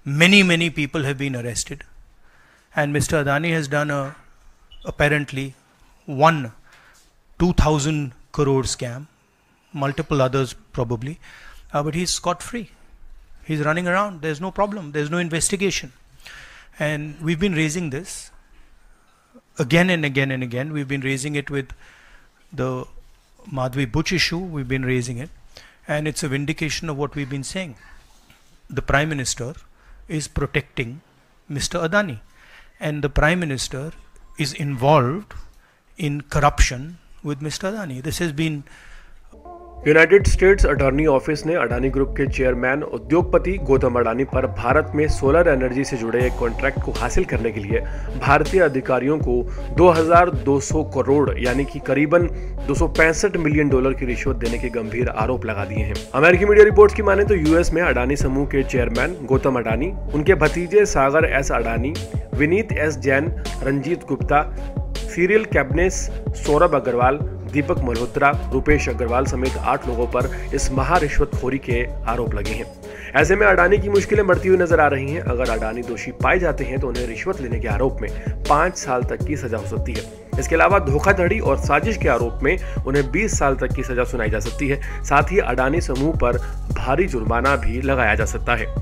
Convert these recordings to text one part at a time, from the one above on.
many people have been arrested, and Mr. Adani has done apparently one 2,000 crore scam, multiple others probably, but he's scot-free. He's running around. There's no problem. There's no investigation. And we've been raising this again and again and again. We've been raising it with the Madhvi Buch issue. We've been raising it. And it's a vindication of what we've been saying. The Prime Minister is protecting Mr. Adani. And the Prime Minister is involved in corruption with Mr. Adani. This has been United states attorney office ने Adani group के chairman उद्योगपति गौतम अडानी पर भारत में solar energy से जुड़े एक contract को हासिल करने के लिए भारतीय अधिकारियों को 2,200 करोड़ यानी कि करीबन $265 मिलियन की रिश्वत देने के गंभीर आरोप लगा दिए हैं। अमेरिकी मीडिया रिपोर्ट्स की माने तो यूएस में अडानी समूह के चेयरमैन गौतम अडानी, उनके भतीजे Sagar S Adani, Vineet S Jain, Ranjit Gupta, Cyril Cabanes, Saurabh Agarwal, Deepak Malhotra, Rupesh Agarwal समेत 8 लोगों पर इस महारिश्वतखोरी के आरोप लगे हैं। ऐसे में अडानी की मुश्किलें बढ़ती हुई नजर आ रही हैं। अगर अडानी दोषी पाए जाते हैं तो उन्हें रिश्वत लेने के आरोप में 5 साल तक की सजा हो सकती है। इसके अलावा धोखाधड़ी और साजिश के आरोप में उन्हें 20 साल तक की सजा सुनाई जा सकती है। साथ ही अडानी समूह पर भारी जुर्माना भी लगाया जा सकता है।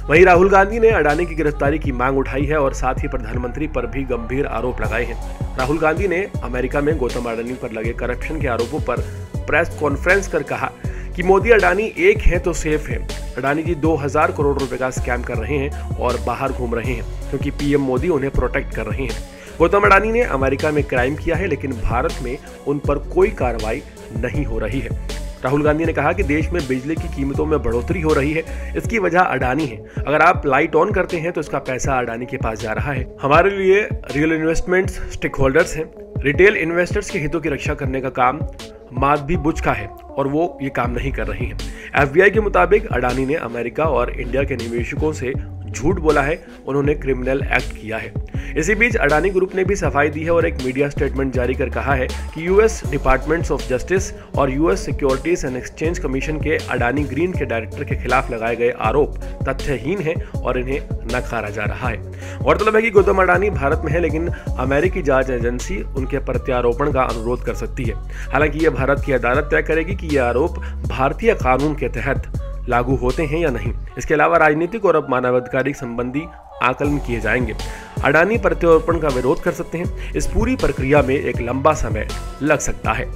वहीं राहुल गांधी ने अडानी की गिरफ्तारी की मांग उठाई है और साथ ही प्रधानमंत्री पर भी गंभीर आरोप लगाए हैं। राहुल गांधी ने अमेरिका में गौतम अडानी पर लगे करप्शन के आरोपों पर प्रेस कॉन्फ्रेंस कर कहा कि मोदी अडानी एक हैं तो सेफ हैं। अडानी जी 2,000 करोड़ रुपए का स्कैम कर रहे हैं और बाहर घूम रहे हैं क्योंकि पीएम मोदी उन्हें प्रोटेक्ट कर रहे हैं। गौतम अडानी ने अमेरिका में क्राइम किया है लेकिन भारत में उन पर कोई कार्रवाई नहीं हो रही है। राहुल गांधी ने कहा कि देश में बिजली की कीमतों में बढ़ोतरी हो रही है, इसकी वजह अडानी है। अगर आप लाइट ऑन करते हैं तो इसका पैसा अडानी के पास जा रहा है। हमारे लिए रियल इन्वेस्टमेंट्स स्टेक होल्डर्स हैं। रिटेल इन्वेस्टर्स के हितों की रक्षा करने का काम माधवी बुच का है और वो ये काम नहीं कर रही हैं। एफबीआई के मुताबिक अडानी ने अमेरिका और इंडिया के निवेशकों से झूठ बोला है, उन्होंने क्रिमिनल एक्ट किया है। इसी बीच अडानी ग्रुप ने भी सफाई दी है और एक मीडिया स्टेटमेंट जारी कर कहा है कि यूएस डिपार्टमेंट्स ऑफ जस्टिस और US securities and exchange commission के अडानी ग्रीन के डायरेक्टर के खिलाफ लगाए गए आरोप तथ्यहीन हैं और इन्हें नकारा जा रहा है। गौरतलब है कि गौतम अडानी भारत में है लेकिन अमेरिकी जांच एजेंसी उनके प्रत्यारोपण का अनुरोध कर सकती है। हालांकि यह भारत की अदालत तय करेगी कि यह आरोप भारतीय कानून के तहत लागू होते हैं या नहीं। इसके अलावा राजनीतिक और मानवाधिकार संबंधी आकलन किए जाएंगे। अडानी प्रत्यारोपण का विरोध कर सकते हैं। इस पूरी प्रक्रिया में एक लंबा समय लग सकता है।